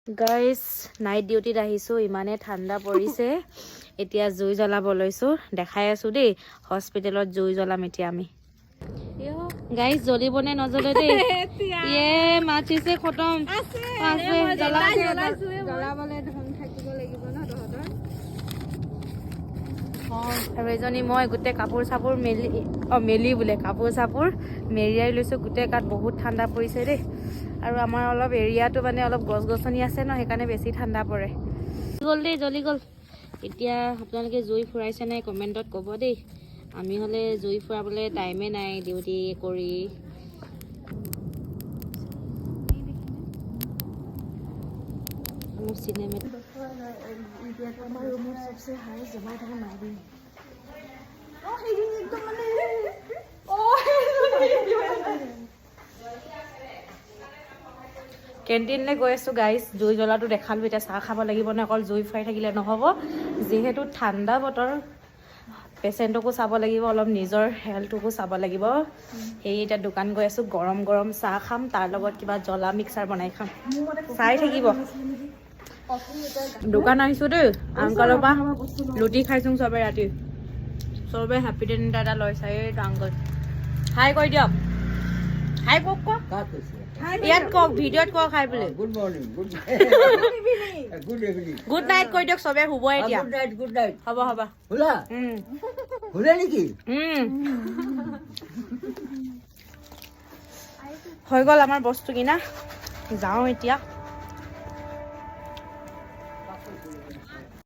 Guys night ডিউটিত আহিছোঁ, ইমানে ঠাণ্ডা পৰিছে। এতিয়া জুই জ্বলাব লৈছোঁ, দেখাই আছোঁ দেই। হস্পিটেলত জুই জ্বলাম এতিয়া আমি। গাইজ জ্বলিব নে নজ্বলে দেই। ইয়ে মাচিছে খতম আৰু এজনী মই গোটেই কাপোৰ চাপোৰ মেলি বোলে কাপোৰ চাপোৰ মেৰিয়াই লৈছোঁ। গোটেই গাত বহুত ঠাণ্ডা পৰিছে দেই। আৰু আমাৰ অলপ এৰিয়াটো মানে অলপ গছ গছনি আছে ন, সেইকাৰণে বেছি ঠাণ্ডা পৰে। গ'ল দেই, জ্বলি গ'ল। এতিয়া আপোনালোকে জুই ফুৰাইছে নাই কমেণ্টত ক'ব দেই। আমি হ'লে জুই ফুৰাবলৈ টাইমে নাই ডিউটি কৰি। অলপ চিনেমা কেণ্টিনলৈ গৈ আছোঁ গাইজ। জুই জ্বলাটো দেখালোঁ, এতিয়া চাহ খাব লাগিব নে অকল জুই ফুৰাই থাকিলে নহ'ব। যিহেতু ঠাণ্ডা বতৰ, পেচেণ্টকো চাব লাগিব, অলপ নিজৰ হেল্থটোকো চাব লাগিব। সেয়ে এতিয়া দোকান গৈ আছোঁ, গৰম গৰম চাহ খাম, তাৰ লগত কিবা জ্বলা মিক্সাৰ বনাই খাম। চাই থাকিব। দোকান আহিছোঁ দেই, আংকলৰ পৰা লুটি খাইছোঁ চবে ৰাতি। চবে হেপী ডিনাৰ এটা লৈ চাই আংকল হাই কৈ দিয়ক। হাই কওক কওক, ইয়াত কওক, ভিডিঅ'ত কওক হাই বুলি। Good morning, good evening, good night কৈ দিয়ক, চবে শুব এতিয়া। Good night. হ'ব হ'ব। শুলা শুলে নেকি? হৈ গ'ল আমাৰ বস্তু কিনা, যাওঁ এতিয়া।